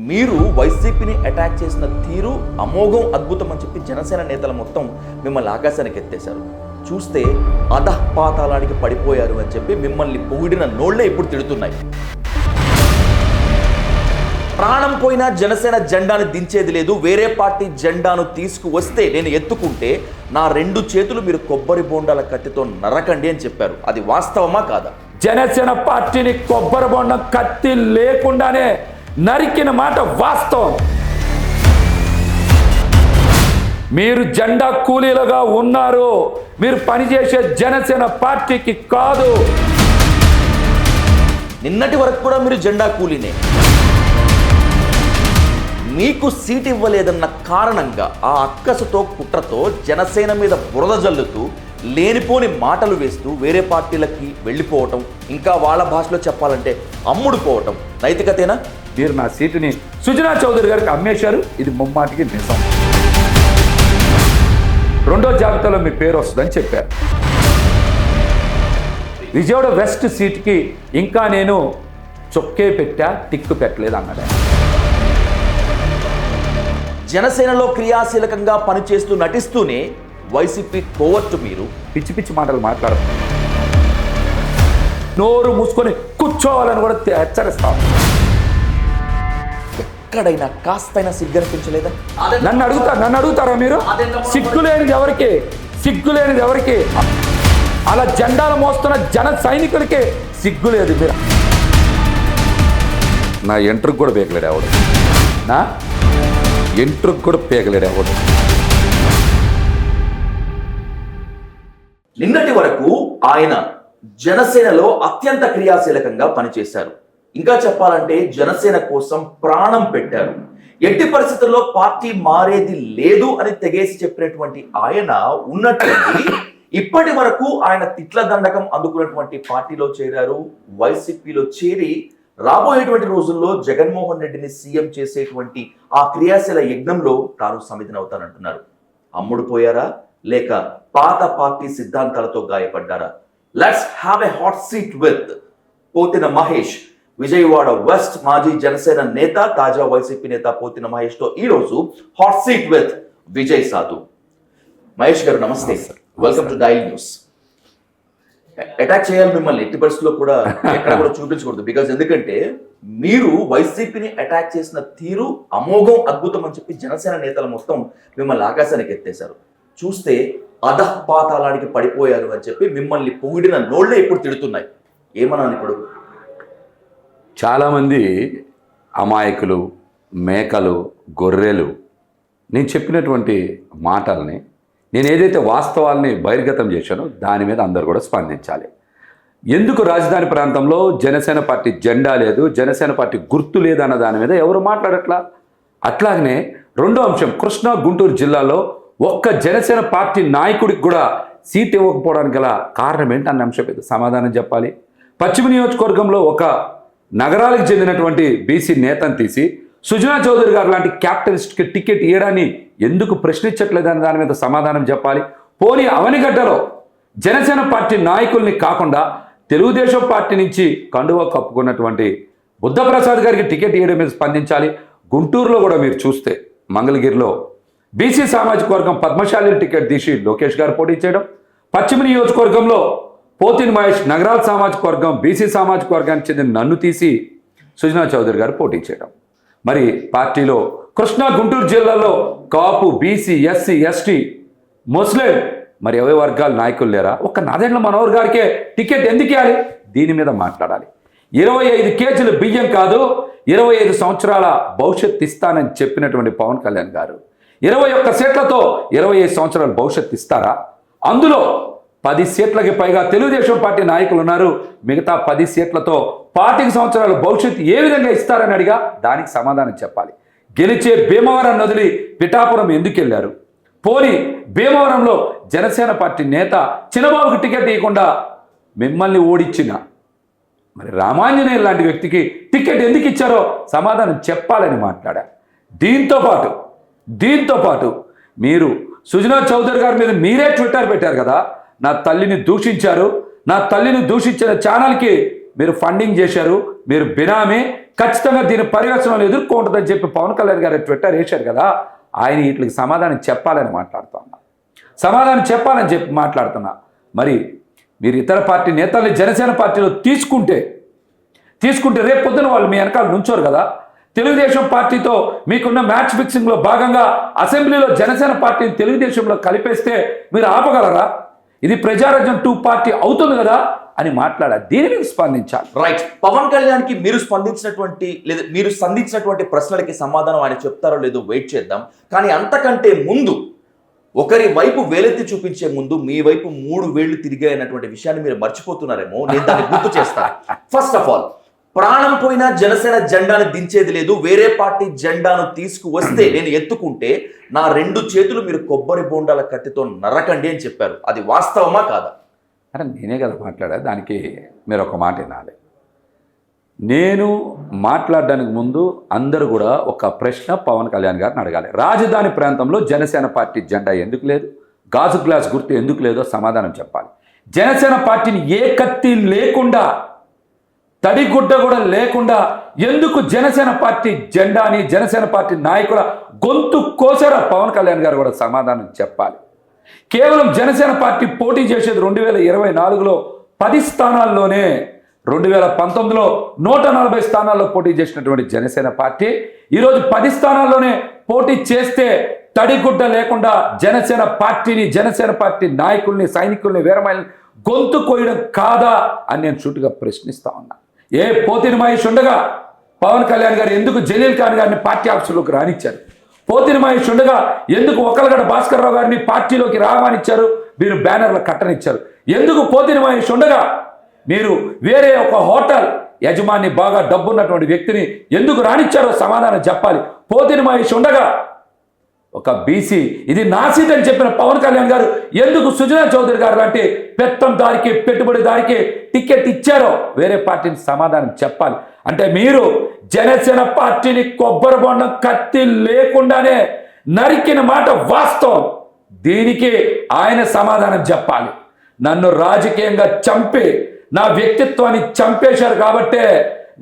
మీరు వైసీపీని అటాక్ చేసిన తీరు అమోఘం, అద్భుతం అని చెప్పి జనసేన నేతలు మొత్తం మిమ్మల్ని ఆకాశానికి ఎత్తేశారు. చూస్తే అధఃపాతాళానికి పడిపోయారు అని చెప్పి మిమ్మల్ని పొగిడిన నోళ్లే ఇప్పుడు తిడుతున్నాయి. ప్రాణం పోయినా జనసేన జెండాను దించేది లేదు. వేరే పార్టీ జెండాను తీసుకువస్తే నేను ఎత్తుకుంటే నా 2 చేతులు మీరు కొబ్బరి బోండాల కత్తితో నరకండి అని చెప్పారు. అది వాస్తవమా కాదా? జనసేన పార్టీని కొబ్బరి బొండం కత్తి లేకుండానే నరికిన మాట వాస్తవం. మీరు జెండా కూలీలుగా ఉన్నారు, మీరు పనిచేసే జనసేన పార్టీకి కాదు. నిన్నటి వరకు కూడా మీరు జెండా కూలీనే. మీకు సీట్ ఇవ్వలేదన్న కారణంగా ఆ అక్కసుతో కుట్రతో జనసేన మీద బురద జల్లుతూ లేనిపోని మాటలు వేస్తూ వేరే పార్టీలకి వెళ్ళిపోవటం, ఇంకా వాళ్ళ భాషలో చెప్పాలంటే అమ్ముడుపోవటం నైతికతేనా? మీరు నా సీటుని సుజనా చౌదరి గారికి అమ్మేశారు. ఇది ముమ్మాటికి నిజం. 2వ జాబితాలో మీ పేరు వస్తుందని చెప్పారు. విజయవాడ వెస్ట్ సీట్కి ఇంకా నేను చొక్కే పెట్టా, టిక్కు పెట్టలేదు అన్నాడు. జనసేనలో క్రియాశీలకంగా పనిచేస్తూ నటిస్తూనే వైసీపీ కోవర్టు మీరు. పిచ్చి పిచ్చి మాటలు మాట్లాడరు. నోరు మూసుకొని కూర్చోవాలని కూడా హెచ్చరిస్తాం. ఎక్కడైనా కాస్తైనా సిగ్గనిపించలేదా? నన్ను అడుగుతారా మీరు? సిగ్గులేనిది ఎవరికి? అలా జెండాలు మోస్తున్న జన సైనికులకి సిగ్గులేదు. మీరు నా ఎంట్రుకు కూడా పేకలేడు ఎవడు. నా ఎంట్రుకు కూడా పేకలేడు ఎవడు. నిన్నటి వరకు ఆయన జనసేనలో అత్యంత క్రియాశీలకంగా పనిచేశారు. ఇంకా చెప్పాలంటే జనసేన కోసం ప్రాణం పెట్టారు. ఎట్టి పరిస్థితుల్లో పార్టీ మారేది లేదు అని తెగేసి చెప్పినటువంటి ఆయన ఉన్నటువంటి ఇప్పటి వరకు ఆయన తిట్ల దండకం అందుకున్నటువంటి పార్టీలో చేరారు. వైసీపీలో చేరి రాబోయేటువంటి రోజుల్లో జగన్మోహన్ రెడ్డిని సీఎం చేసేటువంటి ఆ క్రియాశీల యజ్ఞంలో తాను సమిధినవుతానంటున్నారు. అమ్ముడు పోయారా లేక పాత పార్టీ సిద్ధాంతాలతో గాయపడ్డారా? Let's have a hot seat with Pothina Mahesh, Vijayawada west మాజీ జనసేన నేత, తాజా వైసీపీ నేత పోతిన మహేష్ తో ఈ రోజు హాట్ సీట్ విత్ విజయ్ సాధు. మహేష్ గారు నమస్తే, welcome to dial news. Attack చేయాలి మిమ్మల్ని ఎట్టి పరిస్థితుల్లో కూడా ఎక్కడ కూడా చూపించకూడదు. బికాజ్ ఎందుకంటే మీరు వైసీపీని అటాక్ చేసిన తీరు అమోఘం, అద్భుతం అని చెప్పి జనసేన నేతలు మొత్తం మిమ్మల్ని ఆకాశానికి ఎత్తేశారు. చూస్తే అధఃపాతాళానికి పడిపోయారు అని చెప్పి మిమ్మల్ని పొగిడిన నోళ్లే ఇప్పుడు తిడుతున్నాయి. ఏమన్నాను ఇప్పుడు? చాలామంది అమాయకులు, మేకలు, గొర్రెలు నేను చెప్పినటువంటి మాటల్ని, నేను ఏదైతే వాస్తవాల్ని బహిర్గతం చేశానో దాని మీద అందరూ కూడా స్పందించాలి. ఎందుకు రాజధాని ప్రాంతంలో జనసేన పార్టీ జెండా లేదు, జనసేన పార్టీ గుర్తు లేదన్న దాని మీద ఎవరు మాట్లాడట్లా? అట్లాగనే 2వ అంశం, కృష్ణా గుంటూరు జిల్లాలో ఒక్క జనసేన పార్టీ నాయకుడికి కూడా సీట్ ఇవ్వకపోవడానికి గల కారణం ఏంటి అన్న అంశం మీద సమాధానం చెప్పాలి. పశ్చిమ నియోజకవర్గంలో ఒక నగరాలకు చెందినటువంటి బీసీ నేతను తీసి సుజనా చౌదరి గారు లాంటి క్యాపిటలిస్ట్కి టికెట్ ఇవ్వడాన్ని ఎందుకు ప్రశ్నించట్లేదని దాని మీద సమాధానం చెప్పాలి. పోనీ అవనిగడ్డలో జనసేన పార్టీ నాయకుల్ని కాకుండా తెలుగుదేశం పార్టీ నుంచి కండువా కప్పుకున్నటువంటి బుద్ధప్రసాద్ గారికి టికెట్ ఇవ్వడం మీద స్పందించాలి. గుంటూరులో కూడా మీరు చూస్తే మంగళగిరిలో బీసీ సామాజిక వర్గం పద్మశాలి టికెట్ తీసి లోకేష్ గారు పోటీ చేయడం, పశ్చిమ నియోజకవర్గంలో పోతిన మహేష్ నగరాల సామాజిక వర్గం బీసీ సామాజిక వర్గానికి చెందిన నన్ను తీసి సుజనా చౌదరి గారు పోటీ చేయడం. మరి పార్టీలో కృష్ణా గుంటూరు జిల్లాలో కాపు, బీసీ, ఎస్సీ, ఎస్టీ, ముస్లిం మరి అవే వర్గాల నాయకులు లేరా? ఒక్క నాదెండ్ల మనోహర్ గారికే టికెట్ ఎందుకు ఇవ్వాలి? దీని మీద మాట్లాడాలి. 25 కేజీల బియ్యం కాదు 25 సంవత్సరాల భవిష్యత్తు ఇస్తానని చెప్పినటువంటి పవన్ కళ్యాణ్ గారు 21 సీట్లతో 25 సంవత్సరాల భవిష్యత్తు ఇస్తారా? అందులో 10 సీట్లకి పైగా తెలుగుదేశం పార్టీ నాయకులు ఉన్నారు. మిగతా 10 సీట్లతో 25 సంవత్సరాల భవిష్యత్తు ఏ విధంగా ఇస్తారని అడిగా దానికి సమాధానం చెప్పాలి. గెలిచే భీమవరం వదిలి పిఠాపురం ఎందుకు వెళ్ళారు? పోనీ భీమవరంలో జనసేన పార్టీ నేత చిన్నబాబుకి టికెట్ ఇవ్వకుండా మిమ్మల్ని ఓడించిన మరి రామాంజనేయులు లాంటి వ్యక్తికి టికెట్ ఎందుకు ఇచ్చారో సమాధానం చెప్పాలని మాట్లాడా. దీంతో పాటు మీరు సుజనా చౌదరి గారి మీద మీరే ట్విట్టర్ పెట్టారు కదా, నా తల్లిని దూషించారు, నా తల్లిని దూషించిన ఛానల్కి మీరు ఫండింగ్ చేశారు, మీరు బినామీ, ఖచ్చితంగా దీని పర్యవేక్షణలు ఎదుర్కొంటుందని చెప్పి పవన్ కళ్యాణ్ గారు ట్విట్టర్ వేశారు కదా, ఆయన వీటికి సమాధానం చెప్పాలని మాట్లాడుతున్నా, సమాధానం చెప్పాలని చెప్పి మాట్లాడుతున్నా. మరి మీరు ఇతర పార్టీ నేతల్ని జనసేన పార్టీలో తీసుకుంటే రేపు పొద్దున వాళ్ళు మీ వెనకాల నుంచోరు కదా. తెలుగుదేశం పార్టీతో మీకున్న మ్యాచ్ ఫిక్సింగ్లో భాగంగా అసెంబ్లీలో జనసేన పార్టీని తెలుగుదేశంలో కలిపేస్తే మీరు ఆపగలరా? ఇది ప్రజారాజ్యం 2 పార్టీ అవుతుంది కదా అని మాట్లాడారు. దీని మీద స్పందించాలి. రైట్. పవన్ కళ్యాణ్ కి మీరు సంధించినటువంటి ప్రశ్నలకి సమాధానం ఆయన చెప్తారో లేదో వెయిట్ చేద్దాం. కానీ అంతకంటే ముందు ఒకరి వైపు వేలెత్తి చూపించే ముందు మీ వైపు 3 వేళ్లు తిరిగాయన్నటువంటి విషయాన్ని మీరు మర్చిపోతున్నారేమో, నేను దాన్ని గుర్తు చేస్తాను. ఫస్ట్ ఆఫ్ ఆల్, ప్రాణం పోయినా జనసేన జెండాను దించేది లేదు. వేరే పార్టీ జెండాను తీసుకువస్తే నేను ఎత్తుకుంటే నా 2 చేతులు మీరు కొబ్బరి బోండాల కత్తితో నరకండి అని చెప్పారు. అది వాస్తవమా కాదా? అంటే నేనే కదా మాట్లాడా, దానికి మీరు ఒక మాట వినాలి. నేను మాట్లాడడానికి ముందు అందరూ కూడా ఒక ప్రశ్న పవన్ కళ్యాణ్ గారిని అడగాలి. రాజధాని ప్రాంతంలో జనసేన పార్టీ జెండా ఎందుకు లేదు, గాజు గ్లాస్ గుర్తు ఎందుకు లేదో సమాధానం చెప్పాలి. జనసేన పార్టీని ఏ కత్తి లేకుండా, తడిగుడ్డ కూడా లేకుండా ఎందుకు జనసేన పార్టీ జెండాని, జనసేన పార్టీ నాయకుల గొంతు కోసారా పవన్ కళ్యాణ్ గారు కూడా సమాధానం చెప్పాలి. కేవలం జనసేన పార్టీ పోటీ చేసేది 2024లో 10 స్థానాల్లోనే, 2019లో 140 స్థానాల్లో పోటీ చేసినటువంటి జనసేన పార్టీ ఈరోజు 10 స్థానాల్లోనే పోటీ చేస్తే తడిగుడ్డ లేకుండా జనసేన పార్టీని, జనసేన పార్టీ నాయకుల్ని, సైనికుల్ని, వీరమహిళని గొంతు కోయడం కాదా అని నేను సూటిగా ప్రశ్నిస్తా ఉన్నా. ఏ పోతిని మహేష్ ఉండగా పవన్ కళ్యాణ్ గారు ఎందుకు జలీల్ ఖాన్ గారిని పార్టీ ఆఫీసులోకి రానిచ్చారు? పోతిని మహేష్ ఉండగా ఎందుకు ఒక్కలగడ్డ భాస్కర్ రావు గారిని పార్టీలోకి రావానిచ్చారు? మీరు బ్యానర్లు కట్టనిచ్చారు. ఎందుకు పోతిని మహేష్ ఉండగా మీరు వేరే ఒక హోటల్ యజమాని, బాగా డబ్బున్నటువంటి వ్యక్తిని ఎందుకు రానిచ్చారో సమాధానం చెప్పాలి. పోతిని మహేష్ ఉండగా ఒక బీసీ ఇది నా సీట్ అని చెప్పిన పవన్ కళ్యాణ్ గారు ఎందుకు సుజనా చౌదరి గారు లాంటి పెత్తందారికి, పెట్టుబడిదారికి టికెట్ ఇచ్చారో వేరే పార్టీని సమాధానం చెప్పాలి. అంటే మీరు జనసేన పార్టీని కొబ్బరి బొండం కత్తి లేకుండానే నరికిన మాట వాస్తవం. దీనికి ఆయన సమాధానం చెప్పాలి. నన్ను రాజకీయంగా చంపి నా వ్యక్తిత్వాన్ని చంపేశారు కాబట్టే,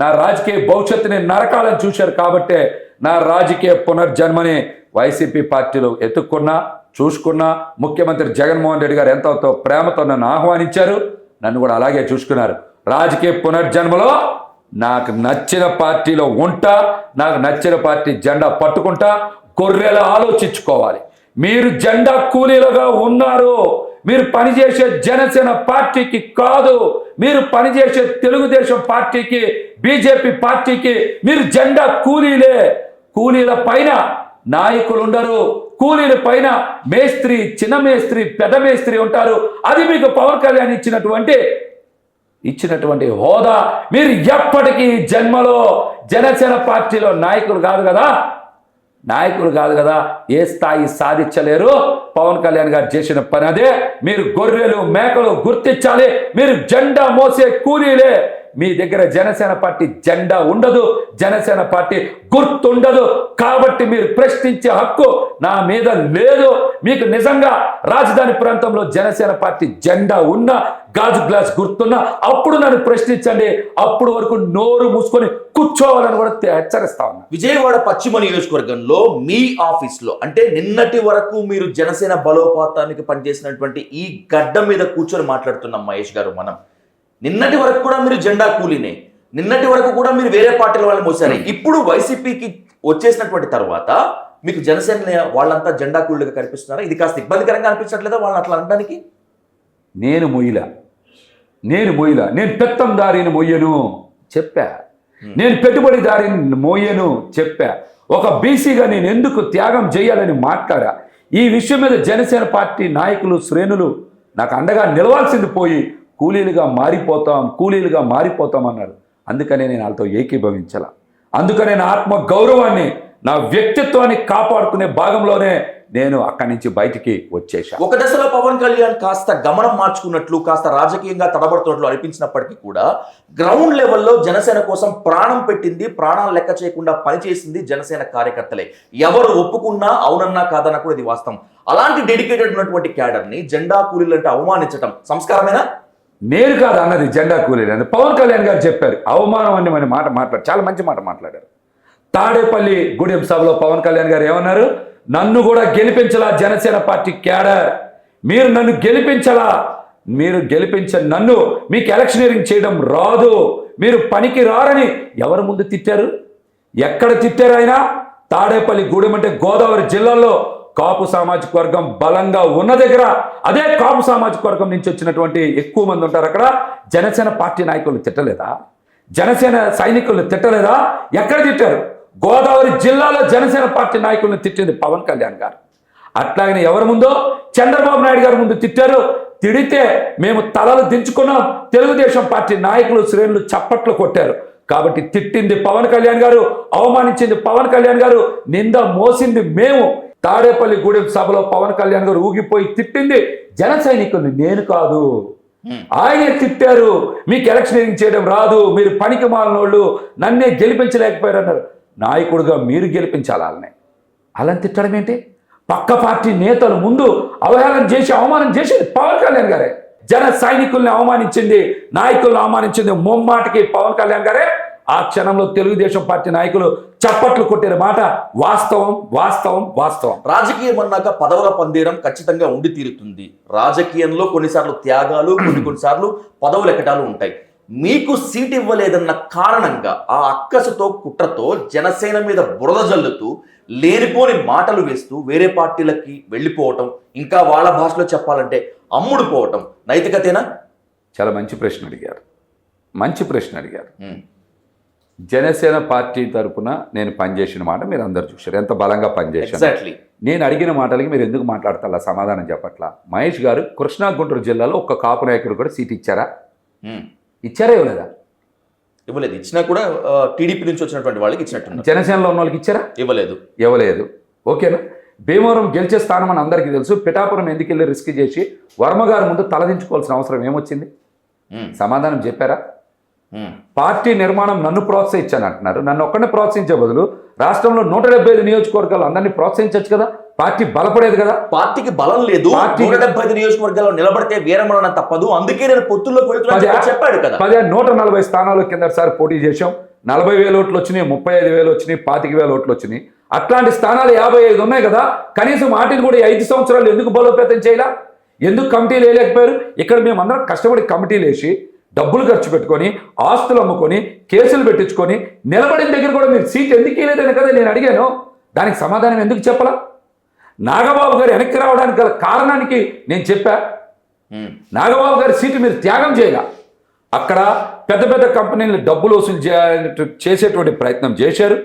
నా రాజకీయ భవిష్యత్తుని నరకాలని చూశారు కాబట్టే నా రాజకీయ పునర్జన్మని వైసీపీ పార్టీలో ఎత్తుక్కున్నా, చూసుకున్నా. ముఖ్యమంత్రి జగన్మోహన్ రెడ్డి గారు ఎంతో ప్రేమతో నన్ను ఆహ్వానించారు, నన్ను కూడా అలాగే చూసుకున్నారు. రాజకీయ పునర్జన్మలో నాకు నచ్చిన పార్టీలో ఉంటా, నాకు నచ్చిన పార్టీ జెండా పట్టుకుంటా. గొర్రెలా ఆలోచించుకోవాలి. మీరు జెండా కూలీలుగా ఉన్నారు. మీరు పనిచేసే జనసేన పార్టీకి కాదు, మీరు పనిచేసే తెలుగుదేశం పార్టీకి, బీజేపీ పార్టీకి మీరు జెండా కూలీలే. కూలీల పైన నాయకులు ఉండరు, కూలీల పైన మేస్త్రి, చిన్న మేస్త్రి, పెద్ద మేస్త్రి ఉంటారు. అది మీకు పవన్ కళ్యాణ్ ఇచ్చినటువంటి హోదా. మీరు ఎప్పటికీ జన్మలో జనసేన పార్టీలో నాయకులు కాదు కదా, ఏ స్థాయి సాధించలేరు. పవన్ కళ్యాణ్ గారు చేసిన పని అదే. మీరు గొర్రెలు, మేకలు గుర్తించాలి. మీరు జెండా మోసే కూలీలే. మీ దగ్గర జనసేన పార్టీ జెండా ఉండదు, జనసేన పార్టీ గుర్తుండదు. కాబట్టి మీరు ప్రశ్నించే హక్కు నా మీద లేదు. మీకు నిజంగా రాజధాని ప్రాంతంలో జనసేన పార్టీ జెండా ఉన్నా, గాజు గ్లాస్ గుర్తున్నా అప్పుడు నన్ను ప్రశ్నించండి. అప్పుడు వరకు నోరు మూసుకొని కూర్చోవాలని కూడా హెచ్చరిస్తా ఉన్నా. విజయవాడ పశ్చిమ నియోజకవర్గంలో మీ ఆఫీస్లో, అంటే నిన్నటి వరకు మీరు జనసేన బలోపాతానికి పనిచేసినటువంటి ఈ గడ్డ మీద కూర్చొని మాట్లాడుతున్నాం మహేష్ గారు. మనం నిన్నటి వరకు కూడా మీరు జెండా కూలీనే, నిన్నటి వరకు కూడా మీరు వేరే పార్టీల వాళ్ళని మోసారు. ఇప్పుడు వైసీపీకి వచ్చేసినటువంటి తర్వాత మీకు జనసేన వాళ్ళంతా జెండా కూలీలుగా కనిపిస్తున్నారా? ఇది కాస్త ఇబ్బందికరంగా అనిపించట్లేదా వాళ్ళని అట్లా అనడానికి? నేను మొయ్యలా, నేను పెత్తందారిని మొయ్యను చెప్పా, నేను పెట్టుబడిదారిని మోయను చెప్పా. ఒక బీసీగా నేను ఎందుకు త్యాగం చేయాలని మాట్లాడా. ఈ విషయం మీద జనసేన పార్టీ నాయకులు, శ్రేణులు నాకు అండగా నిలవాల్సింది పోయి కూలీలుగా మారిపోతాం అన్నారు. అందుకనే నేను వాళ్ళతో ఏకీభవించాల. అందుకనే నా ఆత్మ గౌరవాన్ని, నా వ్యక్తిత్వాన్ని కాపాడుకునే భాగంలోనే నేను అక్కడి నుంచి బయటికి వచ్చేసా. ఒక దశలో పవన్ కళ్యాణ్ కాస్త గమనం మార్చుకున్నట్లు, కాస్త రాజకీయంగా తడబడుతున్నట్లు అనిపించినప్పటికీ కూడా గ్రౌండ్ లెవెల్లో జనసేన కోసం ప్రాణం పెట్టింది, ప్రాణాలు లెక్క చేయకుండా పనిచేసింది జనసేన కార్యకర్తలే. ఎవరు ఒప్పుకున్నా, అవునన్నా కాదన్నా కూడా ఇది వాస్తవం. అలాంటి డెడికేటెడ్ ఉన్నటువంటి క్యాడర్ని జెండా కూలీలు అంటే అవమానించడం సంస్కారమేనా? నేను కాదు అన్నది జెండా కూలీలు అని పవన్ కళ్యాణ్ గారు చెప్పారు. అవమానం అని మన మాట మాట్లాడారు, చాలా మంచి మాట మాట్లాడారు. తాడేపల్లి గూడెం సభలో పవన్ కళ్యాణ్ గారు ఏమన్నారు? నన్ను కూడా గెలిపించలా జనసేన పార్టీ క్యాడర్, మీరు నన్ను గెలిపించలా, మీరు గెలిపించని నన్ను మీకు ఎలక్షనీరింగ్ చేయడం రాదు, మీరు పనికి రారని ఎవరి ముందు తిట్టారు? ఎక్కడ తిట్టారు ఆయన? తాడేపల్లి గూడెం అంటే గోదావరి జిల్లాలో కాపు సామాజిక వర్గం బలంగా ఉన్న దగ్గర, అదే కాపు సామాజిక వర్గం నుంచి వచ్చినటువంటి ఎక్కువ మంది ఉంటారు అక్కడ. జనసేన పార్టీ నాయకులు తిట్టలేదా? జనసేన సైనికులను తిట్టలేదా? ఎక్కడ తిట్టారు? గోదావరి జిల్లాలో జనసేన పార్టీ నాయకులను తిట్టింది పవన్ కళ్యాణ్ గారు. అట్లాగనే ఎవరి ముందో? చంద్రబాబు నాయుడు గారి ముందు తిట్టారు. తిడితే మేము తలలు దించుకున్నాం, తెలుగుదేశం పార్టీ నాయకులు శ్రేణులు చప్పట్లు కొట్టారు. కాబట్టి తిట్టింది పవన్ కళ్యాణ్ గారు, అవమానించింది పవన్ కళ్యాణ్ గారు, నింద మోసింది మేము. తాడేపల్లి గూడెం సభలో పవన్ కళ్యాణ్ గారు ఊగిపోయి తిట్టింది జన సైనికుల్ని, నేను కాదు. ఆయనే తిట్టారు, మీకు ఎలక్షనీరింగ్ చేయడం రాదు, మీరు పనికి మాలినోళ్ళు, నన్నే గెలిపించలేకపోయారు అన్నారు. నాయకుడుగా మీరు గెలిపించాలి వాళ్ళని. అలా తిట్టడం ఏంటి? పక్క పార్టీ నేతలు ముందు అవహేళన చేసి అవమానం చేసింది పవన్ కళ్యాణ్ గారే. జన సైనికుల్ని అవమానించింది, నాయకుల్ని అవమానించింది ముమ్మాటికి పవన్ కళ్యాణ్ గారే. ఆ క్షణంలో తెలుగుదేశం పార్టీ నాయకులు చప్పట్లు కొట్టిన మాట వాస్తవం, వాస్తవం, వాస్తవం. రాజకీయం అన్నాక పదవుల పందేరం ఖచ్చితంగా ఉండి తీరుతుంది. రాజకీయంలో కొన్నిసార్లు త్యాగాలు, కొన్నిసార్లు పదవులు ఎక్కటాలు ఉంటాయి. మీకు సీట్ ఇవ్వలేదన్న కారణంగా ఆ అక్కసుతో కుట్రతో జనసేన మీద బురద జల్లుతూ లేనిపోని మాటలు వేస్తూ వేరే పార్టీలకి వెళ్ళిపోవటం, ఇంకా వాళ్ళ భాషలో చెప్పాలంటే అమ్ముడు పోవటం నైతికతేనా? చాలా మంచి ప్రశ్న అడిగారు, మంచి ప్రశ్న అడిగారు. జనసేన పార్టీ తరపున నేను పనిచేసిన మాట మీరు అందరు చూశారు, ఎంత బలంగా పనిచేశాను. ఎగ్జాక్ట్లీ. నేను అడిగిన మాటలకి మీరు ఎందుకు మాట్లాడతారా? సమాధానం చెప్పట్లా. మహేష్ గారు కృష్ణా గుంటూరు జిల్లాలో ఒక్క కాపు నాయకుడు కూడా సీట్ ఇచ్చారా? ఇచ్చారా? ఇవ్వలేదా? ఇవ్వలేదు. ఇచ్చినా కూడా టీడీపీ నుంచి వచ్చినటువంటి వాళ్ళకి ఇచ్చినట్టు. జనసేనలో ఉన్న వాళ్ళకి ఇచ్చారా? ఇవ్వలేదు. ఇవ్వలేదు. ఓకేనా? భీమవరం గెలిచే స్థానం అని అందరికీ తెలుసు. పిఠాపురం ఎందుకు వెళ్ళి రిస్క్ చేసి వర్మ గారి ముందు తలదించుకోవాల్సిన అవసరం ఏమొచ్చింది? సమాధానం చెప్పారా? పార్టీ నిర్మాణం నన్ను ప్రోత్సహించాను అంటున్నారు. నన్ను ఒక్కడిని ప్రోత్సహించే బదులు రాష్ట్రంలో 175 నియోజకవర్గాలు అందరినీ ప్రోత్సహించవచ్చు కదా, పార్టీ బలపడేది కదా. పార్టీకి బలం లేదు, 175 నియోజకవర్గాల్లో నిలబడితే వీరమరణ తప్పదు, అందుకే నేను పొత్తుల్లోకి వెళ్తున్నా చెప్పాడు కదా. 140 స్థానాలు కిందసారి పోటీ చేశాం. 40,000 ఓట్లు వచ్చినాయి, 35,000 వచ్చినాయి, 25,000 ఓట్లు వచ్చినాయి. అట్లాంటి స్థానాలు 55 ఉన్నాయి కదా. కనీసం వాటిని కూడా 5 సంవత్సరాలు ఎందుకు బలోపేతం చేయాల? ఎందుకు కమిటీలు వేయలేకపోయారు? ఇక్కడ మేమందరం కష్టపడి కమిటీలు వేసి డబ్బులు ఖర్చు పెట్టుకొని ఆస్తులు అమ్ముకొని కేసులు పెట్టించుకొని నిలబడిన దగ్గర కూడా మీరు సీట్ ఎందుకు ఇవ్వలేదని కదా నేను అడిగాను. దానికి సమాధానం ఎందుకు చెప్పలా? నాగబాబు గారు వెనక్కి రావడానికి గల కారణానికి నేను చెప్పా. నాగబాబు గారి సీటు మీరు త్యాగం చేయాల. అక్కడ పెద్ద పెద్ద కంపెనీలు డబ్బులు వసూలు చేసేటువంటి ప్రయత్నం చేశారు.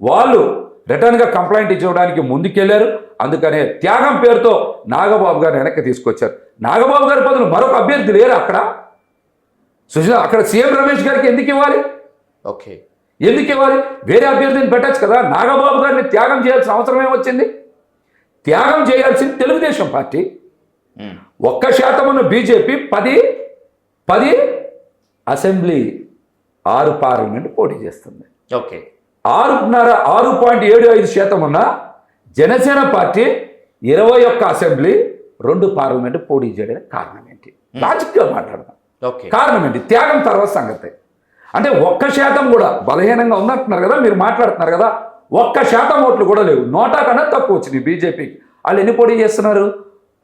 వాళ్ళు రిటర్న్గా కంప్లైంట్ ఇచ్చడానికి ముందుకెళ్లారు. అందుకనే త్యాగం పేరుతో నాగబాబు గారిని వెనక్కి తీసుకొచ్చారు. నాగబాబు గారి బదులు మరొక అభ్యర్థి లేరు అక్కడ. సుజనా అక్కడ సీఎం రమేష్ గారికి ఎందుకు ఇవ్వాలి? ఓకే, ఎందుకు ఇవ్వాలి? వేరే అభ్యర్థిని పెట్టచ్చు కదా. నాగబాబు గారిని త్యాగం చేయాల్సిన అవసరం ఏమొచ్చింది? త్యాగం చేయాల్సింది తెలుగుదేశం పార్టీ. 1% ఉన్న బీజేపీ 10 అసెంబ్లీ 6 పార్లమెంట్ పోటీ చేస్తుంది. ఓకే, 6.75% ఉన్న జనసేన పార్టీ 21 అసెంబ్లీ 2 పార్లమెంట్ పోటీ చేయడానికి కారణం ఏంటి? లాజిక్గా మాట్లాడదాం. కారణం ఏంటి? త్యాగం తర్వాత సంగతి. అంటే 1% కూడా బలహీనంగా ఉందంటున్నారు కదా, మీరు మాట్లాడుతున్నారు కదా. 1% ఓట్లు కూడా లేవు, 100 కన్నా తక్కువ వచ్చినాయి బీజేపీకి. వాళ్ళు ఎన్ని పోటీ చేస్తున్నారు?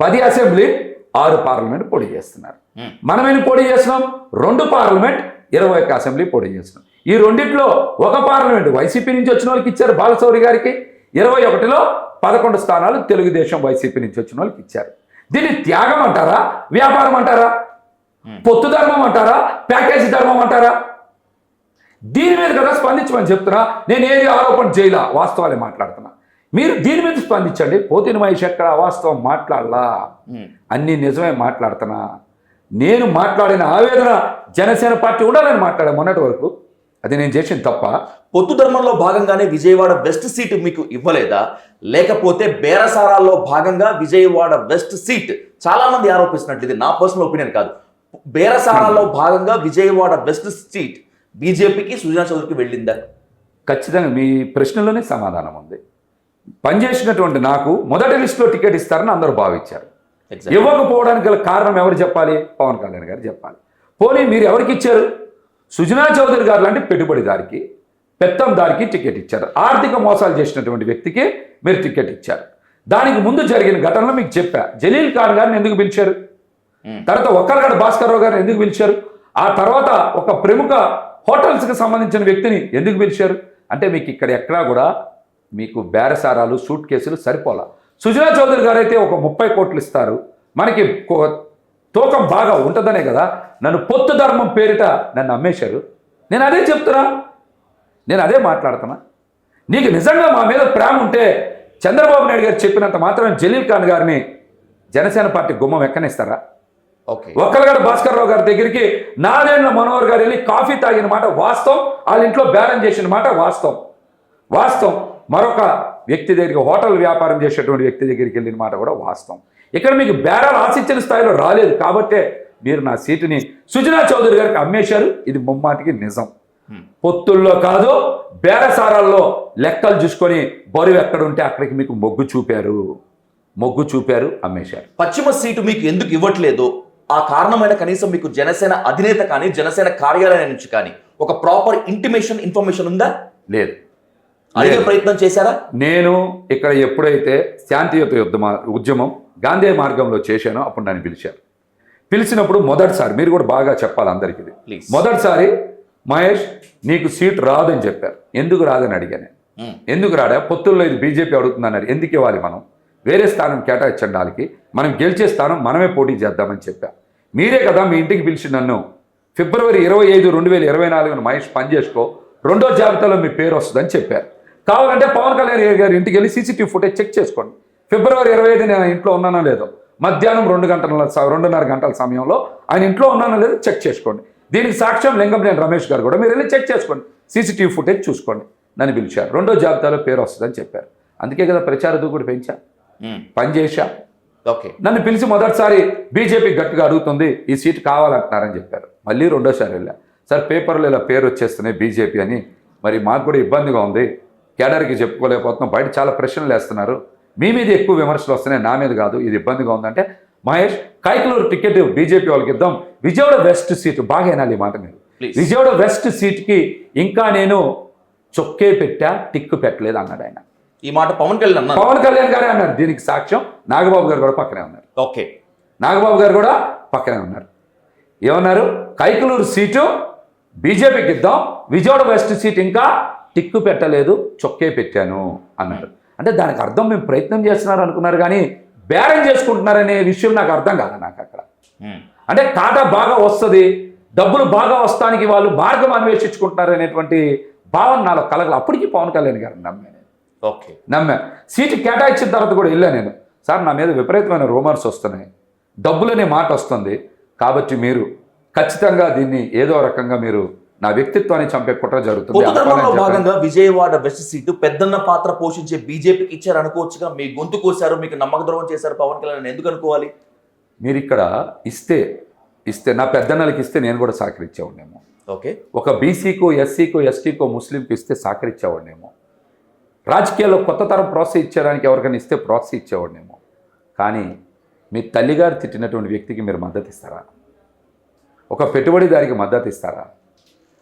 10 అసెంబ్లీ 6 పార్లమెంట్ పోటీ చేస్తున్నారు. మనం ఎన్ని పోటీ చేస్తున్నాం? 2 పార్లమెంట్ 21 అసెంబ్లీ పోటీ చేస్తున్నాం. ఈ రెండిట్లో ఒక పార్లమెంట్ వైసీపీ నుంచి వచ్చిన వాళ్ళకి ఇచ్చారు బాలశౌరి గారికి. 21లో 11 స్థానాలు తెలుగుదేశం వైసీపీ నుంచి వచ్చిన వాళ్ళకి ఇచ్చారు. దీన్ని త్యాగం అంటారా? వ్యాపారం అంటారా? పొత్తు ధర్మం అంటారా? ప్యాకేజీ ధర్మం అంటారా? దీని మీద కదా స్పందించమని చెప్తున్నా. నేను ఏది ఆరోపణ చేయలా, వాస్తవాలే మాట్లాడుతున్నా. మీరు దీని మీద స్పందించండి. పోతిన మహేష్ ఎక్కడ అవాస్తవం మాట్లాడలా, అన్ని నిజమే మాట్లాడుతున్నా. నేను మాట్లాడిన ఆవేదన జనసేన పార్టీ ఉండాలని మాట్లాడా మొన్నటి వరకు. అది నేను చేసిన తప్ప. పొత్తు ధర్మంలో భాగంగానే విజయవాడ వెస్ట్ సీటు మీకు ఇవ్వలేదా? లేకపోతే బేరసారాల్లో భాగంగా విజయవాడ వెస్ట్ సీట్ చాలా మంది ఆరోపిస్తున్నట్లు, ఇది నా పర్సనల్ ఒపీనియన్ కాదు, బేరసారాల్లో భాగంగా విజయవాడ వెస్ట్ సీట్ బీజేపీకి సుజనా చౌదరికి వెళ్ళిందా? ఖచ్చితంగా మీ ప్రశ్నలోనే సమాధానం ఉంది. పనిచేసినటువంటి నాకు మొదటి లిస్టులో టికెట్ ఇస్తారని అందరూ భావించారు. ఇవ్వకపోవడానికి గల కారణం ఎవరు చెప్పాలి? పవన్ కళ్యాణ్ గారు చెప్పాలి. పోనీ మీరు ఎవరికి ఇచ్చారు? సుజనా చౌదరి గారు లాంటి పెట్టుబడిదారికి, పెత్తందారికి టికెట్ ఇచ్చారు. ఆర్థిక మోసాలు చేసినటువంటి వ్యక్తికి మీరు టికెట్ ఇచ్చారు. దానికి ముందు జరిగిన ఘటనలో మీకు చెప్పా. జలీల్ ఖాన్ గారిని ఎందుకు పిలిచారు? తర్వాత ఒక్కలగడ్డ భాస్కర్రావు గారిని ఎందుకు పిలిచారు? ఆ తర్వాత ఒక ప్రముఖ హోటల్స్కి సంబంధించిన వ్యక్తిని ఎందుకు పిలిచారు? అంటే మీకు ఇక్కడ ఎక్కడా కూడా మీకు బేరసారాలు, సూట్ కేసులు సరిపోలా. సుజనా చౌదరి గారు అయితే ఒక 30 కోట్లు ఇస్తారు, మనకి తూకం బాగా ఉంటుందనే కదా నన్ను పొత్తు ధర్మం పేరిట నన్ను అమ్మేశారు. నేను అదే చెప్తున్నా, నేను అదే మాట్లాడుతున్నా. నీకు నిజంగా మా మీద ప్రేమ ఉంటే చంద్రబాబు నాయుడు గారు చెప్పినంత మాత్రం జలీల్ ఖాన్ గారిని జనసేన పార్టీ గుమ్మం ఎక్కనిస్తారా? ఓకే, ఒక్కలగడ్డ భాస్కర్రావు గారి దగ్గరికి నారాయణ మనోహర్ గారు వెళ్ళి కాఫీ తాగిన మాట వాస్తవం, వాళ్ళ ఇంట్లో బేరం చేసిన మాట వాస్తవం. మరొక వ్యక్తి దగ్గరికి, హోటల్ వ్యాపారం చేసేటువంటి వ్యక్తి దగ్గరికి వెళ్ళిన మాట కూడా వాస్తవం. ఇక్కడ మీకు బేరాలు ఆశించిన స్థాయిలో రాలేదు కాబట్టే మీరు నా సీటుని సుజనా చౌదరి గారికి అమ్మేశారు. ఇది ముమ్మాటికి నిజం. పొత్తుల్లో కాదు, బేరసారాల్లో లెక్కలు చూసుకొని బరువు ఎక్కడుంటే అక్కడికి మీకు మొగ్గు చూపారు, అమ్మేశారు. పశ్చిమ సీటు మీకు ఎందుకు ఇవ్వట్లేదు? ఆ కారణమైన కనీసం మీకు జనసేన అధినేత కానీ జనసేన కార్యాలయం నుంచి కానీ ఒక ప్రాపర్ ఇన్ఫర్మేషన్ ఉందా? లేదు. అడిగే ప్రయత్నం చేశారా? నేను ఇక్కడ ఎప్పుడైతే శాంతియుత ఉద్యమం గాంధీ మార్గంలో చేశానో అప్పుడు నన్ను పిలిచినప్పుడు మొదటిసారి, మీరు కూడా బాగా చెప్పాలి అందరికీ, మొదటిసారి మహేష్ నీకు సీట్ రాదని చెప్పారు. ఎందుకు రాదని అడిగాను. ఎందుకు రాడా? పొత్తుల్లో ఇది బీజేపీ అడుగుతుందన్నారు. ఎందుకు ఇవ్వాలి? మనం వేరే స్థానం కేటాయించండి, వాళ్ళకి మనం గెలిచే స్థానం మనమే పోటీ చేద్దామని చెప్పా. మీరే కదా మీ ఇంటికి పిలిచి నన్ను ఫిబ్రవరి 25, 2024 మహేష్ పని చేసుకో, 2వ జాబితాలో మీ పేరు వస్తుందని చెప్పారు. కావాలంటే పవన్ కళ్యాణ్ గారి ఇంటికి వెళ్ళి సీసీటీవీ ఫుటేజ్ చెక్ చేసుకోండి. ఫిబ్రవరి 25 నేను ఇంట్లో ఉన్నానో లేదో, మధ్యాహ్నం 2:30 గంటల సమయంలో ఆయన ఇంట్లో ఉన్నానో లేదో చెక్ చేసుకోండి. దీనికి సాక్ష్యం లింగంనేని రమేష్ గారు కూడా, మీరు వెళ్ళి చెక్ చేసుకోండి, సీసీటీవీ ఫుటేజ్ చూసుకోండి. నన్ను పిలిచారు, 2వ జాబితాలో పేరు వస్తుందని చెప్పారు. అందుకే కదా ప్రచార దూకుడు పెంచా, పని చేశా. ఓకే, నన్ను పిలిచి మొదటిసారి బీజేపీ గట్టిగా అడుగుతుంది, ఈ సీటు కావాలంటున్నారని చెప్పారు. మళ్ళీ 2వసారి వెళ్ళా, సార్ పేపర్లో ఇలా పేరు వచ్చేస్తున్నాయి బీజేపీ అని, మరి మాకు కూడా ఇబ్బందిగా ఉంది, కేడర్కి చెప్పుకోలేకపోతున్నాం, బయట చాలా ప్రశ్నలు వేస్తున్నారు, మీ మీద ఎక్కువ విమర్శలు వస్తున్నాయి, నా మీద కాదు, ఇది ఇబ్బందిగా ఉందంటే మహేష్ కైకలూరు టికెట్ బీజేపీ వాళ్ళకి ఇద్దాం, విజయవాడ వెస్ట్ సీటు బాగా వినాలి ఈ మాట మీరు, విజయవాడ వెస్ట్ సీట్కి ఇంకా నేను చొక్కే పెట్టా, టిక్కు పెట్టలేదు అన్నాడు ఆయన. ఈ మాట పవన్ కళ్యాణ్ గారే అన్నారు. దీనికి సాక్ష్యం నాగబాబు గారు కూడా పక్కనే ఉన్నారు. ఓకే, నాగబాబు గారు కూడా పక్కనే ఉన్నారు. ఏమన్నారు? కైకలూరు సీటు బీజేపీకి ఇద్దాం, విజయవాడ వెస్ట్ సీట్ ఇంకా టిక్కు పెట్టలేదు, చొక్కే పెట్టాను అన్నారు. అంటే దానికి అర్థం మేము ప్రయత్నం చేస్తున్నారు అనుకున్నారు, కానీ బేరం చేసుకుంటున్నారనే విషయం నాకు అర్థం కాదు. నాకు అక్కడ అంటే టాటా బాగా వస్తుంది, డబ్బులు బాగా వస్తానికి వాళ్ళు మార్గం అన్వేషించుకుంటున్నారు అనేటువంటి భావన నాలో కలగల. అప్పటికి పవన్ కళ్యాణ్ గారు నమ్మా. సీటు కేటాయించిన తర్వాత కూడా వెళ్ళా నేను, సార్ నా మీద విపరీతమైన రూమర్స్ వస్తున్నాయి, డబ్బులనే మాట వస్తుంది, కాబట్టి మీరు ఖచ్చితంగా దీన్ని ఏదో రకంగా మీరు నా వ్యక్తిత్వాన్ని చంపే కుట్ర జరుగుతుంది. భాగంగా విజయవాడ వెస్ట్ సీటు పెద్దన్న పాత్ర పోషించే బీజేపీకి ఇచ్చారు అనుకోవచ్చుగా. మీ గొంతు కోసారు, మీకు నమ్మక ద్రోహం చేశారు పవన్ కళ్యాణ్, ఎందుకు అనుకోవాలి? మీరు ఇక్కడ ఇస్తే నా పెద్దన్నలకి ఇస్తే నేను కూడా సహకరించేవాడినేమో. ఓకే, ఒక బీసీకో, ఎస్సీకో, ఎస్టీకో, ముస్లింకి ఇస్తే సహకరించేవాడినేమో. రాజకీయాల్లో కొత్త తరం ప్రోత్సహించడానికి ఎవరికైనా ఇస్తే ప్రోత్సహించేవాడినేమో. కానీ మీ తల్లిగారు తిట్టినటువంటి వ్యక్తికి మీరు మద్దతు ఇస్తారా? ఒక పెట్టుబడిదారికి మద్దతు ఇస్తారా?